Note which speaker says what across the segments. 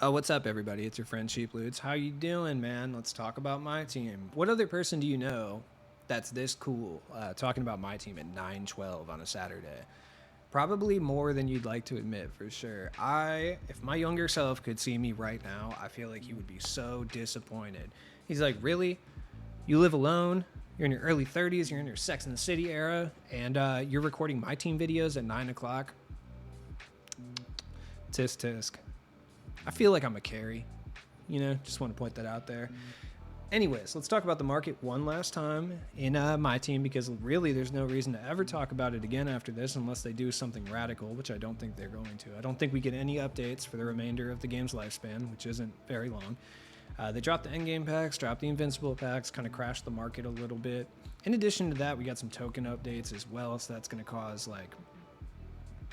Speaker 1: Oh, what's up, everybody? It's your friend Cheap Loots. How you doing, man? Let's talk about my team. What other person do you know that's this cool talking about my team at 9:12 on a Saturday? Probably more than you'd like to admit, for sure. If my younger self could see me right now, I feel like he would be so disappointed. He's like, really? You live alone? You're in your early 30s. You're in your Sex and the City era, and you're recording my team videos at 9 o'clock. Tisk tisk. I feel like I'm a carry. Just want to point that out there. Anyways, let's talk about the market one last time in my team because really there's no reason to ever talk about it again after this unless they do something radical, which I don't think they're going to. I don't think we get any updates for the remainder of the game's lifespan, which isn't very long. They dropped the endgame packs, dropped the invincible packs, kind of crashed the market a little bit. In addition to that, we got some token updates as well, so that's going to cause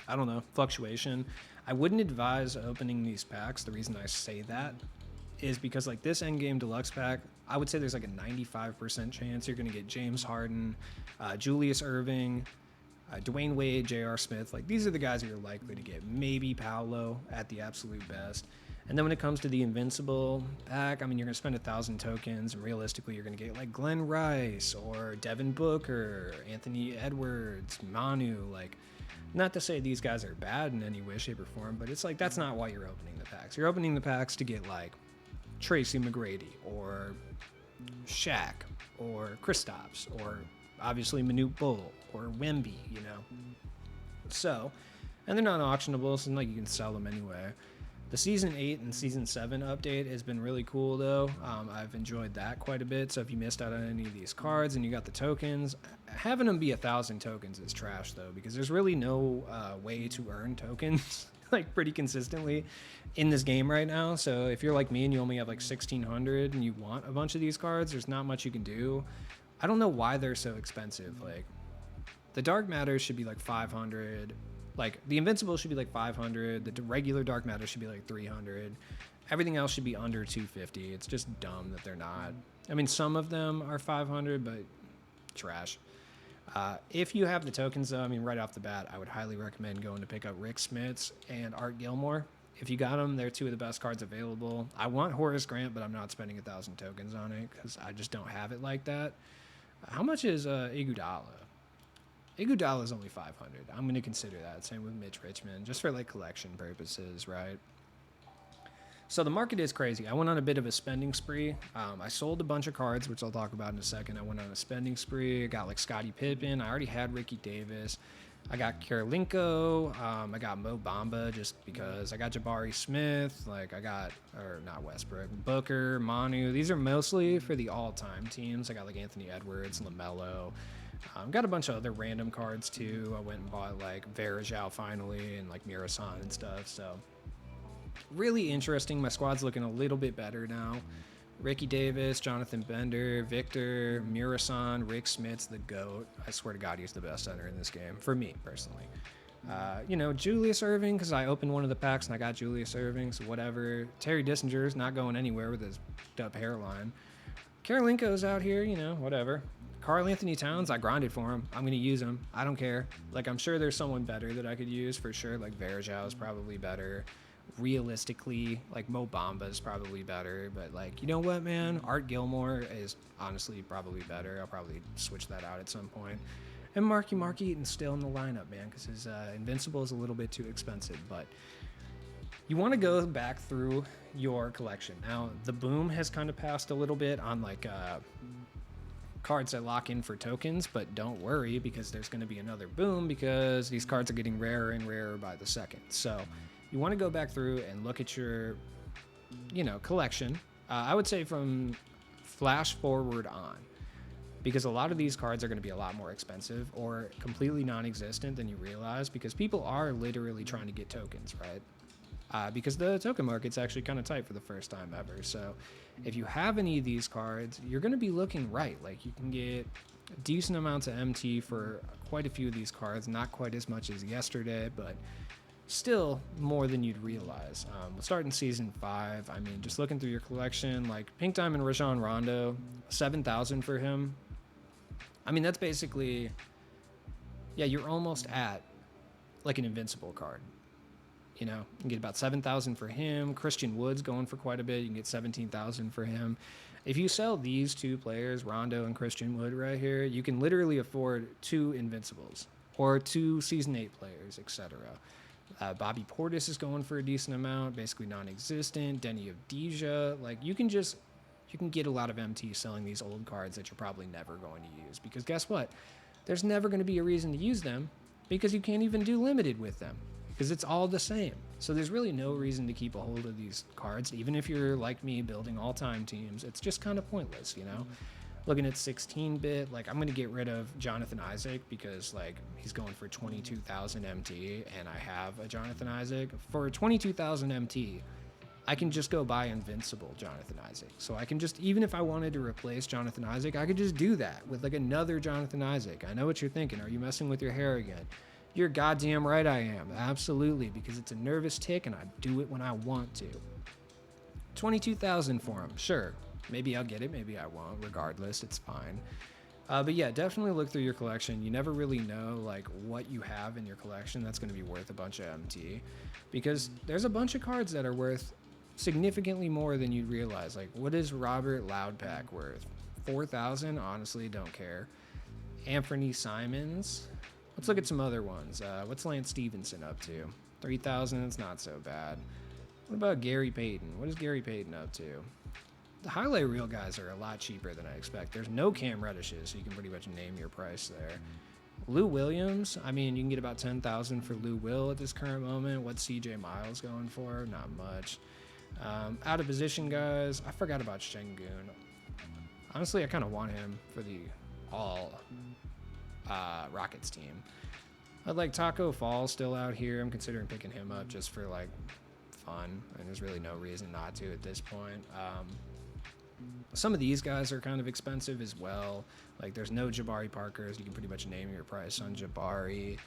Speaker 1: I don't know, fluctuation. I wouldn't advise opening these packs. The reason I say that is because this endgame deluxe pack, I would say there's a 95% chance you're going to get James Harden, Julius Irving, Dwayne Wade, J.R. Smith. These are the guys that you're likely to get. Maybe Paolo at the absolute best. And then when it comes to the invincible pack, you're going to spend 1,000 tokens, and realistically, you're going to get Glenn Rice or Devin Booker, Anthony Edwards, Manu. Not to say these guys are bad in any way, shape, or form, but it's that's not why you're opening the packs. You're opening the packs to get Tracy McGrady or Shaq or Kristaps or obviously Manute Bull or Wemby, So, and they're not auctionable, so you can sell them anyway. The Season 8 and Season 7 update has been really cool, though. I've enjoyed that quite a bit, so if you missed out on any of these cards and you got the tokens, having them be 1,000 tokens is trash, though, because there's really no way to earn tokens, pretty consistently in this game right now. So if you're like me and you only have 1,600 and you want a bunch of these cards, there's not much you can do. I don't know why they're so expensive. The Dark Matter should be 500. The Invincible should be 500. The regular Dark Matter should be 300. Everything else should be under 250. It's just dumb that they're not. Some of them are 500, but trash. If you have the tokens, though, right off the bat, I would highly recommend going to pick up Rick Smits and Art Gilmore. If you got them, they're two of the best cards available. I want Horace Grant, but I'm not spending 1,000 tokens on it because I just don't have it like that. How much is Iguodala? Iguodala is only 500. I'm going to consider that. Same with Mitch Richmond, just for collection purposes, right? So the market is crazy. I went on a bit of a spending spree. I sold a bunch of cards, which I'll talk about in a second. I went on a spending spree. I got Scottie Pippen. I already had Ricky Davis. I got Karolinko. I got Mo Bamba just because. I got Jabari Smith. Not Westbrook. Booker, Manu. These are mostly for the all-time teams. I got Anthony Edwards, LaMelo. Got a bunch of other random cards too. I went and bought Varejao finally and Murasan and stuff. So really interesting. My squad's looking a little bit better now. Ricky Davis, Jonathan Bender, Victor, Murasan, Rick Smits, the GOAT. I swear to God, he's the best center in this game for me personally. Julius Irving, because I opened one of the packs and I got Julius Irving, so whatever. Terry Dissinger's not going anywhere with his dub hairline. Karolinko's out here, whatever. Karl Anthony Towns, I grinded for him. I'm going to use him. I don't care. I'm sure there's someone better that I could use for sure. Varejao is probably better. Realistically, Mo Bamba is probably better. But, you know what, man? Art Gilmore is honestly probably better. I'll probably switch that out at some point. And Mark Eaton's still in the lineup, man, because his Invincible is a little bit too expensive. But you want to go back through your collection. Now, the boom has kind of passed a little bit on, cards that lock in for tokens, but don't worry because there's going to be another boom because these cards are getting rarer and rarer by the second. So you want to go back through and look at your, collection. I would say from flash forward on, because a lot of these cards are going to be a lot more expensive or completely non-existent than you realize because people are literally trying to get tokens, right? Because the token market's actually kind of tight for the first time ever. So if you have any of these cards, you're going to be looking right. You can get decent amounts of MT for quite a few of these cards. Not quite as much as yesterday, but still more than you'd realize. We'll start in Season 5. Just looking through your collection, Pink Diamond Rajon Rondo, 7,000 for him. That's basically, yeah, you're almost at an Invincible card. You know, you can get about 7,000 for him. Christian Wood's going for quite a bit. You can get 17,000 for him. If you sell these two players, Rondo and Christian Wood right here, you can literally afford 2 Invincibles or 2 Season 8 players, etc. Bobby Portis is going for a decent amount, basically non-existent. Denny Avdija, like you can get a lot of MT selling these old cards that you're probably never going to use, because guess what? There's never going to be a reason to use them because you can't even do limited with them because it's all the same. So there's really no reason to keep a hold of these cards, even if you're like me building all-time teams. It's just kind of pointless, you know? Looking at 16-bit, like I'm going to get rid of Jonathan Isaac because like he's going for 22,000 MT and I have a Jonathan Isaac. For 22,000 MT, I can just go buy Invincible Jonathan Isaac. So I can just, even if I wanted to replace Jonathan Isaac, I could just do that with like another Jonathan Isaac. I know what you're thinking. Are you messing with your hair again? You're goddamn right I am. Absolutely, because it's a nervous tick and I do it when I want to. 22,000 for him, sure. Maybe I'll get it, maybe I won't. Regardless, it's fine. But yeah, definitely look through your collection. You never really know like what you have in your collection that's going to be worth a bunch of MT, because there's a bunch of cards that are worth significantly more than you'd realize. Like, what is Robert Loudpack worth? 4,000? Honestly, don't care. Anthony Simons. Let's look at some other ones. What's Lance Stevenson up to? 3,000. It's not so bad. What about Gary Payton? What is Gary Payton up to? The highlight reel guys are a lot cheaper than I expect. There's no Cam Reddishes, so you can pretty much name your price there. Lou Williams, I mean, you can get about 10,000 for Lou Will at this current moment. What's CJ Miles going for? Not much. Out of position guys, I forgot about Şengün. Honestly, I kind of want him for the all Rockets team. I'd like Taco Fall still out here. I'm considering picking him up just for like fun, and there's really no reason not to at this point. Some of these guys are kind of expensive as well. Like there's no Jabari Parkers. You can pretty much name your price on Jabari.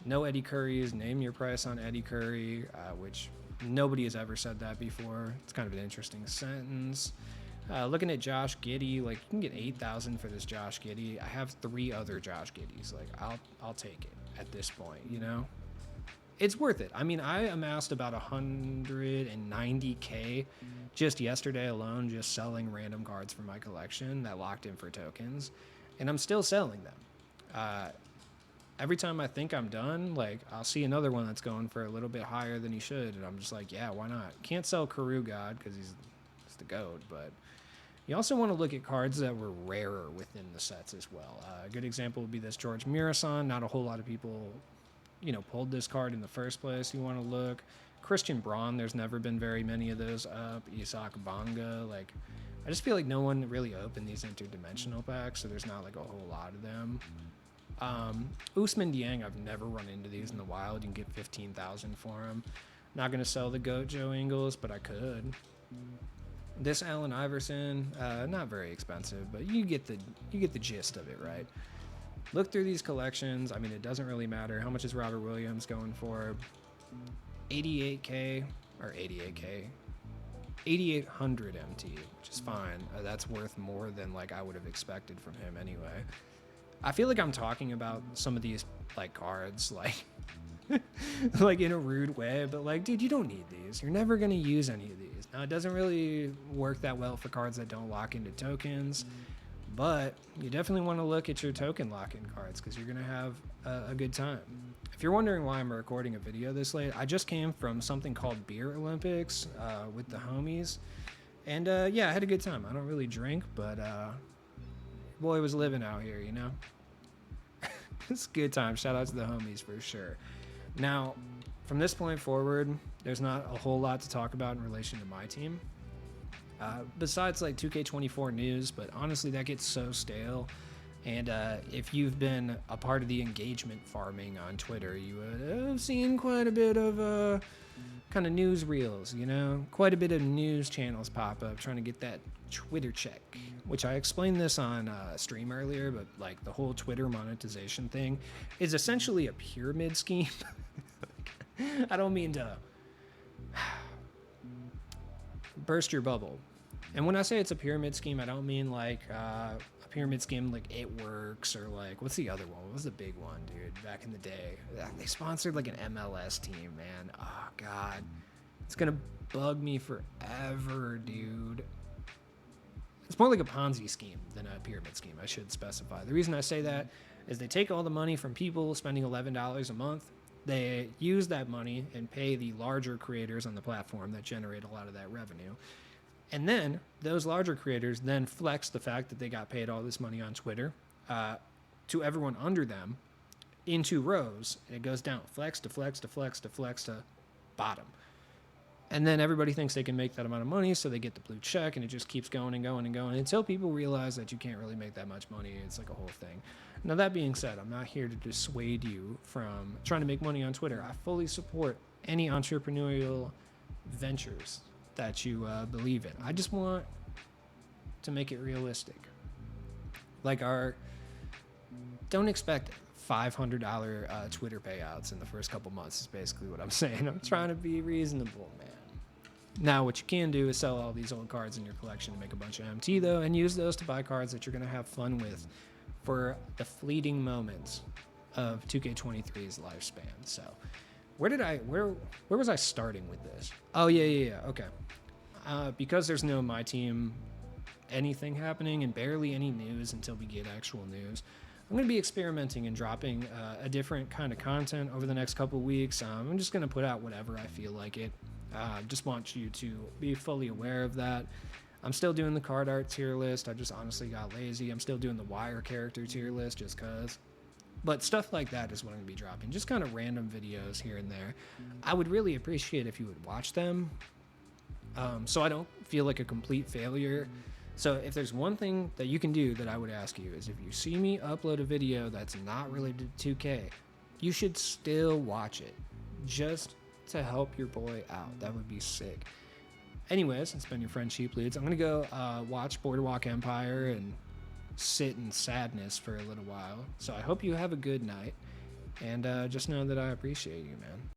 Speaker 1: No Eddie Currys. Name your price on Eddie Curry, which nobody has ever said that before. It's kind of an interesting sentence. Looking at Josh Giddey, like you can get 8,000 for this Josh Giddey. I have 3 other Josh Giddeys. Like I'll take it at this point, you know? It's worth it. I mean, I amassed about 190K just yesterday alone, just selling random cards from my collection that locked in for tokens, and I'm still selling them. Every time I think I'm done, like I'll see another one that's going for a little bit higher than he should, and I'm just like, yeah, why not? Can't sell Karu God because he's the GOAT, but you also want to look at cards that were rarer within the sets as well. A good example would be this George Mirasan. Not a whole lot of people, you know, pulled this card in the first place. You want to look. Christian Braun, there's never been very many of those up. Isaac Bonga, like, I just feel like no one really opened these interdimensional packs, so there's not like a whole lot of them. Ousmane Dieng, I've never run into these in the wild. You can get 15,000 for him. Not going to sell the GOAT Joe Ingles, but I could. This Allen Iverson, not very expensive, but you get the gist of it, right? Look through these collections. I mean, it doesn't really matter. How much is Robert Williams going for? 88K or 88K, 8,800 MT, which is fine. That's worth more than like I would have expected from him anyway. I feel like I'm talking about some of these like cards like like in a rude way, but like, dude, you don't need these. You're never gonna use any of these. Now, it doesn't really work that well for cards that don't lock into tokens, but you definitely want to look at your token lock-in cards because you're gonna have a good time. If you're wondering why I'm recording a video this late, I just came from something called Beer Olympics with the homies. And yeah, I had a good time. I don't really drink, but boy was living out here, you know? It's a good time. Shout out to the homies for sure. Now, from this point forward, there's not a whole lot to talk about in relation to my team. Besides like 2K24 news, but honestly, that gets so stale. And if you've been a part of the engagement farming on Twitter, you would have seen quite a bit of kind of news reels, you know, quite a bit of news channels pop up trying to get that Twitter check, which I explained this on stream earlier, but like the whole Twitter monetization thing is essentially a pyramid scheme. I don't mean to burst your bubble. And when I say it's a pyramid scheme, I don't mean like a pyramid scheme like It Works, or like, what's the other one? What was the big one, dude, back in the day? They sponsored like an MLS team, man. Oh god, it's gonna bug me forever, dude. It's more like a Ponzi scheme than a pyramid scheme, I should specify. The reason I say that is they take all the money from people spending $11 a month. They use that money and pay the larger creators on the platform that generate a lot of that revenue. And then those larger creators then flex the fact that they got paid all this money on Twitter to everyone under them in 2 rows. And it goes down, flex to flex to flex to flex to bottom. And then everybody thinks they can make that amount of money, so they get the blue check, and it just keeps going and going and going until people realize that you can't really make that much money. It's like a whole thing. Now, that being said, I'm not here to dissuade you from trying to make money on Twitter. I fully support any entrepreneurial ventures that you believe in. I just want to make it realistic. Like don't expect $500 Twitter payouts in the first couple months is basically what I'm saying. I'm trying to be reasonable, man. Now, what you can do is sell all these old cards in your collection to make a bunch of MT, though, and use those to buy cards that you're going to have fun with for the fleeting moments of 2K23's lifespan. So, where was I starting with this? Oh, yeah. Okay. Because there's no My Team anything happening and barely any news until we get actual news, I'm going to be experimenting and dropping a different kind of content over the next couple weeks. I'm just going to put out whatever I feel like it. Just want you to be fully aware of that. I'm still doing the card art tier list. I just honestly got lazy. I'm still doing the wire character tier list just because. But stuff like that is what I'm going to be dropping. Just kind of random videos here and there. I would really appreciate if you would watch them so I don't feel like a complete failure. So if there's one thing that you can do that I would ask you is if you see me upload a video that's not related to 2K, you should still watch it just to help your boy out. That would be sick. Anyways, it's been your friend Sheep Leads. I'm going to go watch Boardwalk Empire and sit in sadness for a little while. So I hope you have a good night. And just know that I appreciate you, man.